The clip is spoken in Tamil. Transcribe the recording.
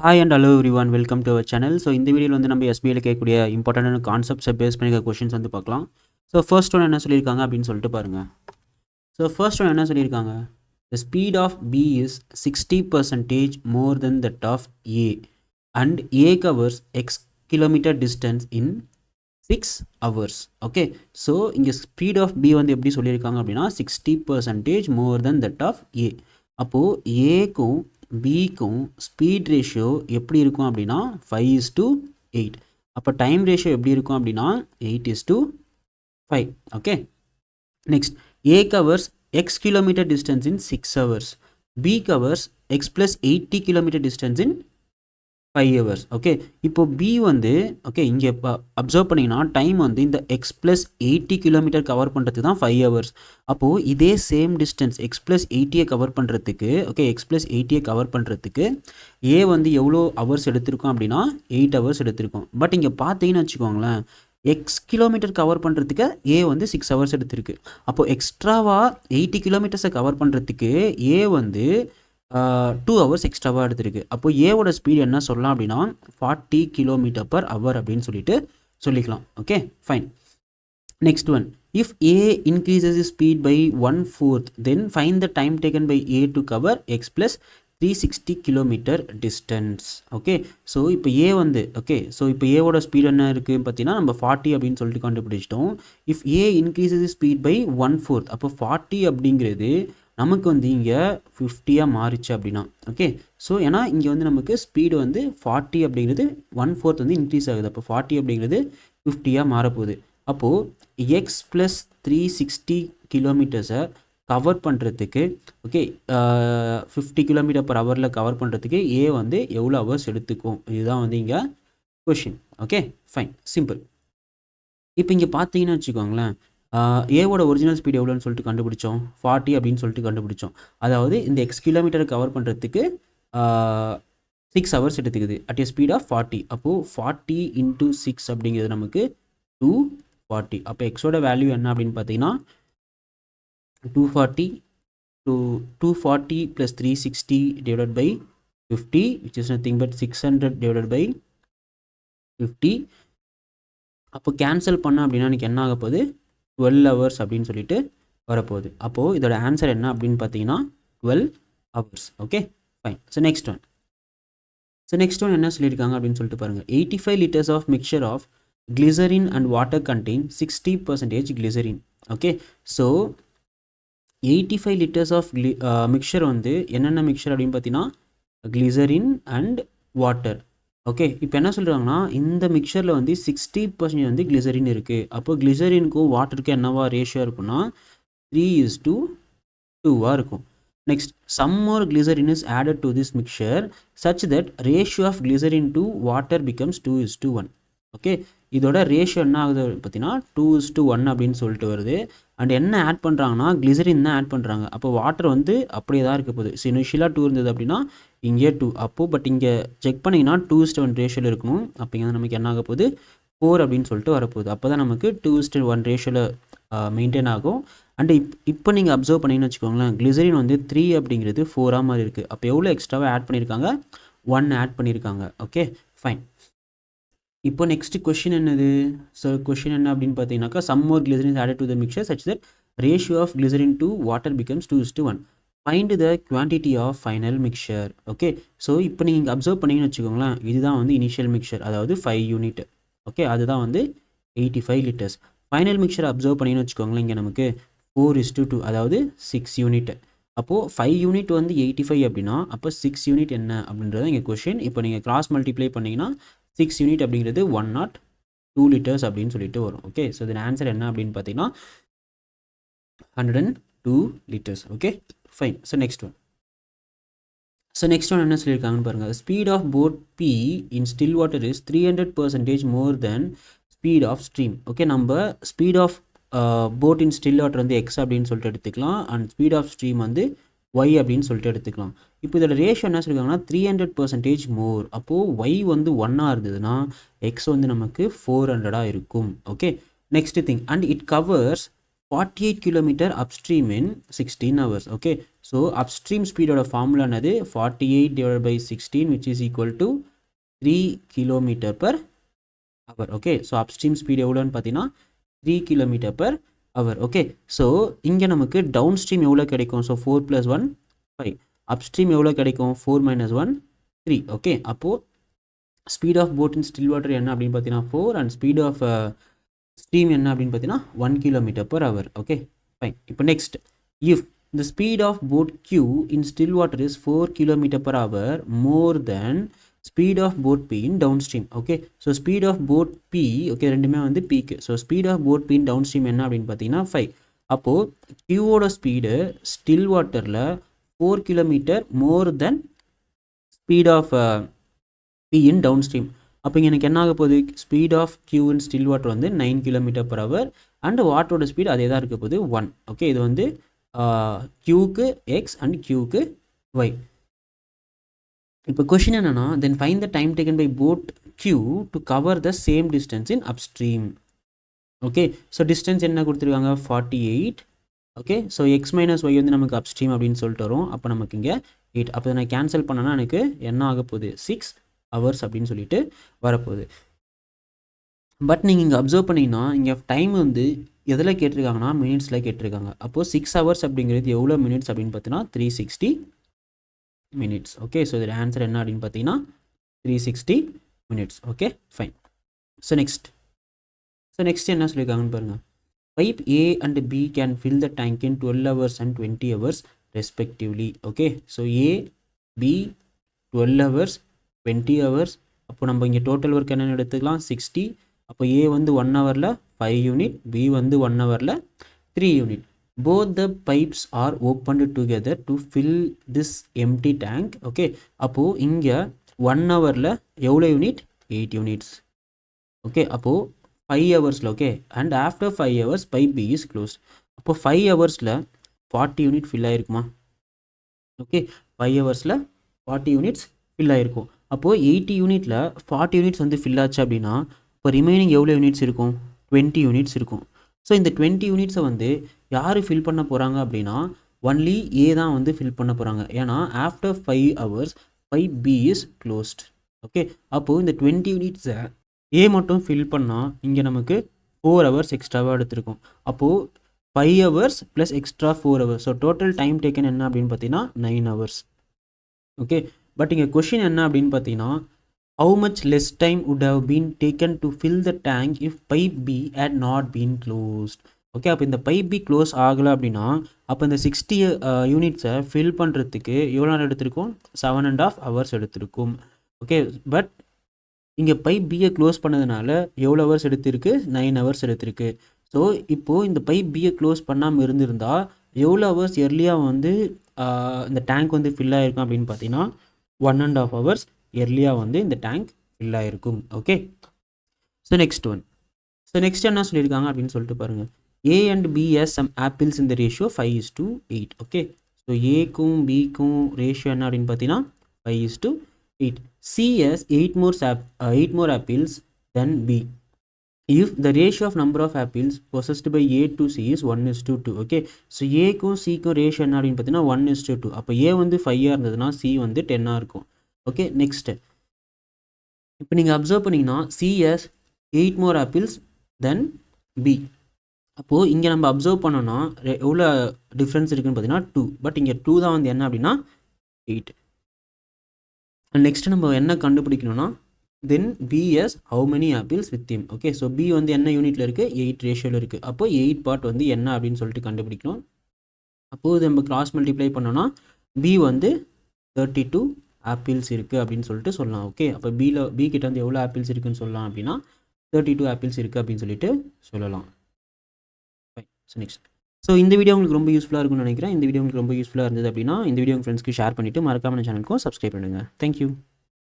Hi and hello everyone welcome to our channel. So இந்த வீடியோவில் வந்து நம்ம எஸ்பிஐயில் கேட்கக்கூடிய இம்பார்ட்டண்டான கான்செப்ட்ஸை பேஸ் பண்ணி கொஷின்ஸ் வந்து பார்க்கலாம். ஸோ ஃபர்ஸ்ட் ஒன் என்ன சொல்லியிருக்காங்க அப்படின்னு சொல்லிட்டு பாருங்கள். ஸோ ஃபர்ஸ்ட் ஒன் என்ன சொல்லியிருக்காங்க, the speed of B is 60% more than that of A and A covers X kilometre distance in 6 hours. Okay, so இங்கே ஸ்பீட் ஆஃப் பி வந்து எப்படி சொல்லியிருக்காங்க அப்படின்னா 60% மோர் தென் தட் ஆஃப் ஏ. அப்போது ஏக்கும் பிக்கும் ஸ்பீட் ரேஷியோ எப்படி இருக்கும் அப்படின்னா 5:8. அப்போ டைம் ரேஷியோ எப்படி இருக்கும் அப்படின்னா 8:5. Okay, next A covers X kilometre distance in 6 hours. B covers X plus 80 kilometre distance in 5 hours. Okay, இப்போ பி வந்து ஓகே இங்கே இப்போ அப்சர்வ் பண்ணிங்கன்னா டைம் வந்து இந்த எக்ஸ் ப்ளஸ் 80 கிலோமீட்டர் கவர் பண்ணுறதுக்கு தான் 5 hours. அப்போது இதே same distance X plus 80 cover பண்ணுறதுக்கு ஓகே எக்ஸ் ப்ளஸ் 80 கவர் பண்ணுறதுக்கு ஏ வந்து எவ்வளோ ஹவர்ஸ் எடுத்திருக்கோம் அப்படின்னா 8 hours எடுத்திருக்கோம். பட் இங்கே பார்த்தீங்கன்னு வச்சுக்கோங்களேன், எக்ஸ் கிலோமீட்டர் கவர் பண்ணுறதுக்கு ஏ வந்து 6 hours எடுத்திருக்கு. அப்போது எக்ஸ்ட்ராவாக 80 கிலோமீட்டர்ஸை கவர் பண்ணுறதுக்கு ஏ வந்து 2 hours எக்ஸ்ட்ராவாக எடுத்திருக்கு. அப்போ ஏவோட ஸ்பீட் என்ன சொல்லலாம் அப்படின்னா 40 km/h அப்படின்னு சொல்லிட்டு சொல்லிக்கலாம். Okay fine. Next one, if A increases speed by 1/4 then find the time taken by A to cover X plus 360 kilometre distance. Okay, so இப்போ ஏ வந்து ஓகே ஸோ இப்போ ஏவோட ஸ்பீட் என்ன இருக்குது பார்த்தீங்கன்னா நம்ம 40 அப்படின்னு சொல்லிட்டு கண்டுபிடிச்சிட்டோம். If A increases speed by 1/4, அப்போ 40 அப்படிங்கிறது நமக்கு வந்து இங்கே 50 மாறிச்சு அப்படின்னா ஓகே. ஸோ ஏன்னா இங்கே வந்து நமக்கு ஸ்பீடு வந்து 40 அப்படிங்கிறது 1/4 வந்து இன்க்ரீஸ் ஆகுது. அப்போ 40 அப்படிங்கிறது 50 மாறப்போகுது. அப்போது எக்ஸ் ப்ளஸ் 360 கிலோமீட்டர்ஸை கவர் பண்ணுறதுக்கு ஓகே 50 km/h கவர் பண்ணுறதுக்கு ஏ வந்து எவ்வளோ ஹவர்ஸ் எடுத்துக்கும், இதுதான் வந்து இங்கே கொஷின். Okay fine, simple. இப்போ இங்கே பார்த்தீங்கன்னு வச்சுக்கோங்களேன், ஏவோட ஒரிஜினல் ஸ்பீட் எவ்வளோன்னு சொல்லிட்டு கண்டுபிடிச்சோம், 40 அப்படின்னு சொல்லிட்டு கண்டுபிடிச்சோம். அதாவது இந்த எக்ஸ் கிலோமீட்டரை கவர் பண்ணுறதுக்கு 6 hours எடுத்துக்குது அட் ஏ ஸ்பீட் ஆஃப் 40. அப்போது 40 × 6 அப்படிங்கிறது நமக்கு 240. அப்போ எக்ஸோட வேல்யூ என்ன அப்படின்னு பார்த்தீங்கன்னா 240 240 + 360 divided by 50, which is nothing but 600 divided by 50. அப்போ கேன்சல் பண்ண அப்படின்னா எனக்கு என்ன ஆக போகுது, 12 hours அப்படின்னு சொல்லிட்டு வரப்போகுது. அப்போது இதோட ஆன்சர் என்ன அப்படின்னு பார்த்தீங்கன்னா 12 hours. Okay fine. So next one என்ன சொல்லியிருக்காங்க அப்படின்னு சொல்லிட்டு பாருங்கள். 85 liters of mixture of glycerine and water contain 60% glycerine. Okay, so 85 liters of mixture வந்து என்னென்ன மிக்சர் அப்படின்னு பார்த்தீங்கன்னா கிளிசரின் அண்ட் வாட்டர். ஓகே, இப்போ என்ன சொல்கிறாங்கன்னா இந்த மிக்சரில் வந்து 60% வந்து கிளிசரின் இருக்குது. அப்போ கிளிசரினுக்கும் வாட்டருக்கும் என்னவா ரேஷியோ இருக்குன்னா 3:2 இருக்கும். Next, some more glycerine is added to this mixture such that ratio of glycerine to water becomes 2:1. Okay, இதோட ரேஷியோ என்ன ஆகுது பார்த்தீங்கன்னா 2:1 அப்படின்னு சொல்லிட்டு வருது. அண்ட் என்ன ஆட் பண்ணுறாங்கன்னா கிளிசரின் தான் ஆட் பண்ணுறாங்க. அப்போ வாட்டர் வந்து அப்படியே தான் இருக்க போகுது. ஸோ இனிஷியலாக 2 இருந்தது அப்படின்னா இங்கே 2. அப்போது பட் இங்கே செக் பண்ணிங்கன்னா 2:1 ரேஷியோவில் இருக்கணும். அப்போ இங்கே நமக்கு என்ன ஆக போகுது 4 அப்படின்னு சொல்லிட்டு வரப்போகுது. அப்போ தான் நமக்கு 2:1 ரேஷியோவில் மெயின்டைன் ஆகும். அண்டு இப்போ நீங்கள் அப்சர்வ் பண்ணிங்கன்னு வச்சுக்கோங்களேன், கிளிசரின் வந்து 3 அப்படிங்கிறது 4 மாதிரி இருக்குது. அப்போ எவ்வளோ எக்ஸ்ட்ராவாக ஆட் பண்ணியிருக்காங்க, 1 ஆட் பண்ணியிருக்காங்க. Okay fine. இப்போ நெக்ஸ்ட் கொஷின் என்னது, ஸோ கொஷின் என்ன அப்படின்னு பார்த்தீங்கன்னாக்கா some more glycerine is added to the mixture such that ratio of glycerine to water becomes 2:1. Find the quantity of final mixture. Okay, so இப்போ நீங்கள் அப்சர்வ் பண்ணிங்கன்னு வச்சுக்கோங்களேன், இதுதான் வந்து இனிஷியல் மிக்சர், அதாவது 5 யூனிட். ஓகே, அதுதான் வந்து 85 liters. ஃபைனல் மிக்சர் அப்சர்வ் பண்ணிங்கன்னு வச்சுக்கோங்களேன், இங்கே நமக்கு 4:2, அதாவது 6 யூனிட். அப்போது 5 யூனிட் வந்து 85 அப்படின்னா அப்போ 6 யூனிட் என்ன அப்படின்றது இங்கே கொஷின். இப்போ நீங்கள் கிராஸ் மல்டிப்ளை பண்ணிங்கன்னா 6 யூனிட் அப்படிங்கிறது 102 liters அப்படின்னு சொல்லிட்டு வரும். ஓகே, ஸோ இதன் ஆன்சர் என்ன அப்படின்னு பார்த்தீங்கன்னா 102 liters. Okay fine. So next one என்ன சொல்லியிருக்காங்கன்னு பாருங்கள். Speed of boat B in still water is 300% more than speed of stream. Okay, நம்ம speed of boat in still water வந்து எக்ஸ் அப்படின்னு சொல்லிட்டு எடுத்துக்கலாம். அண்ட் ஸ்பீட் ஆஃப் ஸ்ட்ரீம் வந்து ஒய் அப்படின்னு சொல்லிட்டு எடுத்துக்கலாம். இப்போ இதோட ரேஷியோ என்ன சொல்லியிருக்காங்கன்னா 300% மோர். அப்போது ஒய் வந்து 1 இருந்ததுன்னா எக்ஸ் வந்து நமக்கு 400 இருக்கும். Okay, next thing, and it covers 48 km upstream in 16 hours. Okay, so upstream ஸ்பீடோட ஃபார்முலா என்னது 48/16 which is equal to 3 km/h. Okay, so upstream speed எவ்வளோன்னு பார்த்தீங்கன்னா 3 km/h. ஓகே, ஸோ இங்கே நமக்கு டவுன் ஸ்ட்ரீம் எவ்வளோ கிடைக்கும்? ஸோ 4 + 1 5. அப்ஸ்ட்ரீம் எவ்வளோ கிடைக்கும்? 4 - 1 3. ஓகே, அப்போது speed of boat in still water என்ன அப்படின்னு பார்த்தீங்கன்னா 4 அண்ட் ஸ்பீட் ஆஃப் ஸ்ட்ரீம் என்ன அப்படின்னு பார்த்தீங்கன்னா 1 km/h. Okay fine. இப்போ next, if the speed of boat Q in still water is 4 km/h more than speed of boat P in downstream. Okay, so speed of boat P, okay, ரெண்டுமே வந்து P க்கு. So speed of boat P in downstream என்ன அப்படின்னு பார்த்தீங்கன்னா 5. அப்போ Q ஓட speed still waterல 4 km more than speed of P in downstream. அப்போ இங்கே எனக்கு என்ன ஆக போகுது? Speed of Q in still water வந்து 9 km/h அண்ட் வாட்டரோட ஸ்பீட் அதே தான் இருக்க போகுது 1. ஓகே, இது வந்து Qக்கு X அண்ட் Qக்கு Y. இப்போ கொஷின் என்னன்னா, then find the time taken by boat Q to cover the same distance in upstream. Okay, so distance என்ன கொடுத்துருக்காங்க? 48. ஓகே, ஸோ X - Y வந்து நமக்கு அப்ஸ்ட்ரீம் அப்படின்னு சொல்லிட்டு வரும். அப்போ நமக்கு இங்கே 8. அப்போ நான் கேன்சல் பண்ணனா எனக்கு என்ன ஆக போகுது? 6 hours அப்படின்னு சொல்லிட்டு வரப்போகுது. பட் நீங்கள் இங்கே அப்சர்வ் பண்ணிங்கன்னா இங்கே டைம் வந்து எதில் கேட்டிருக்காங்கன்னா மினிட்ஸில் கேட்டிருக்காங்க. அப்போது 6 hours அப்படிங்கிறது எவ்வளோ மினிட்ஸ் அப்படின்னு பார்த்தீங்கன்னா 360 minutes. ஓகே, ஸோ இதோட ஆன்சர் என்ன அப்படின்னு பார்த்தீங்கன்னா 360 minutes. Okay fine. So next என்ன சொல்லியிருக்காங்கன்னு பாருங்கள். Pipe A and B can fill the tank in 12 hours and 20 hours respectively. Okay, so A, B 12 hours 20 hours. அப்போ நம்ம இங்கே டோட்டல் ஒர்க் என்னென்னு எடுத்துக்கலாம் 60. அப்போ A வந்து 1 hourல 5 unit, B வந்து 1 hourல 3 unit. Both the pipes are opened together to fill this empty tank. Okay, அப்போது இங்கே 1 hourல எவ்வளோ யூனிட்? 8 units. ஓகே, அப்போது 5 ஹவர்ஸில், okay, and after 5 hours pipe B is closed. அப்போ 5 ஹவர்ஸில் 40 யூனிட் ஃபில் ஆகிருக்குமா? ஓகே, 5 ஹவர்ஸில் 40 யூனிட்ஸ் ஃபில் ஆகிருக்கும். அப்போது 80 யூனிட்டில் 40 யூனிட்ஸ் வந்து ஃபில் ஆச்சு அப்படின்னா இப்போ ரிமைனிங் எவ்வளோ யூனிட்ஸ் இருக்கும்? 20 யூனிட்ஸ் இருக்கும். ஸோ இந்த 20 யூனிட்ஸை வந்து யார் ஃபில் பண்ண போகிறாங்க அப்படின்னா ஒன்லி ஏ தான் வந்து ஃபில் பண்ண போகிறாங்க. ஏன்னா after 5 hours pipe B is closed. Okay, அப்போது இந்த 20 யூனிட்ஸை ஏ மட்டும் ஃபில் பண்ணால் இங்கே நமக்கு 4 hours எக்ஸ்ட்ராவாக எடுத்திருக்கும். அப்போது 5 hours plus extra 4 hours. So total time taken என்ன அப்படின்னு பார்த்தீங்கன்னா 9 hours. ஓகே, பட் இங்கே கொஷின் என்ன அப்படின்னு பார்த்தீங்கன்னா how much less time would have been taken to fill the tank if pipe B had not been closed. Okay, அப்போ இந்த பைப் B க்ளோஸ் ஆகலை அப்படின்னா அப்போ இந்த 60 யூனிட்ஸை ஃபில் பண்ணுறதுக்கு எவ்வளோ நேரம் எடுத்திருக்கும்? 7.5 hours எடுத்திருக்கும். ஓகே, பட் இங்கே பைப் பியை க்ளோஸ் பண்ணதுனால எவ்வளோ ஹவர்ஸ் எடுத்திருக்கு? 9 hours எடுத்திருக்கு. ஸோ இப்போது இந்த பைப் பியை க்ளோஸ் பண்ணாமல் இருந்திருந்தால் எவ்வளோ ஹவர்ஸ் எர்லியாக வந்து இந்த டேங்க் வந்து ஃபில் ஆகிருக்கும் அப்படின்னு பார்த்தீங்கன்னா 1.5 hours எர்லியாக வந்து இந்த டேங்க் ஃபில் ஆகிருக்கும். ஓகே, ஸோ நெக்ஸ்ட் என்ன சொல்லியிருக்காங்க அப்படின்னு சொல்லிட்டு பாருங்கள். A and B has some apples in the ratio 5:8. Okay, so ஏக்கும் பிக்கும் ரேஷியோ என்ன அப்படின்னு பார்த்தீங்கன்னா 5:8. C has 8 more apples than B. If the ratio of number of apples possessed by A to C is 1:2. Okay, so ஏக்கும் சிக்கும் ரேஷியோ என்ன அப்படின்னு பார்த்தீங்கன்னா 1:2. அப்போ ஏ வந்து 5 இருந்ததுன்னா சி வந்து 10 இருக்கும். ஓகே, நெக்ஸ்ட்டு இப்போ நீங்கள் அப்சர்வ் பண்ணிங்கன்னா C has 8 more apples than B. அப்போது இங்கே நம்ம அப்சர்வ் பண்ணோன்னா எவ்வளோ டிஃப்ரென்ஸ் இருக்குதுன்னு பார்த்தீங்கன்னா 2. பட் இங்கே 2 தான் வந்து என்ன அப்படின்னா 8. நெக்ஸ்ட்டு நம்ம என்ன கண்டுபிடிக்கணும்னா தென் B has how many apples with him. Okay, so B வந்து என்ன யூனிட்டில் இருக்குது? 8 ரேஷியோவில் இருக்குது. அப்போது 8 பார்ட் வந்து என்ன அப்படின்னு சொல்லிட்டு கண்டுபிடிக்கணும். அப்போது நம்ம கிராஸ் மல்டிப்ளை பண்ணோன்னா B வந்து 32 ஆப்பிள்ஸ் இருக்குது அப்படின்னு சொல்லிட்டு சொல்லலாம். ஓகே, அப்போ B கிட்ட வந்து எவ்வளோ ஆப்பிள்ஸ் இருக்குதுன்னு சொல்லலாம் அப்படின்னா 32 ஆப்பிள்ஸ் இருக்குது அப்படின்னு சொல்லிட்டு சொல்லலாம். ஸோ இந்த வீடியோ உங்களுக்கு ரொம்ப யூஸ்ஃபுல்லாக இருக்கும்னு நினைக்கிறேன். இந்த வீடியோ உங்களுக்கு ரொம்ப யூஸ்ஃபுல்லாக இருந்தது அப்படின்னா இந்த வீடியோ உங்கள் ஃப்ரெண்ட்ஸ்க்கு ஷேர் பண்ணிவிட்டு மறக்காம சேனலுக்கும் சப்ஸ்கிரைப் பண்ணுங்கள். தேங்க்யூ.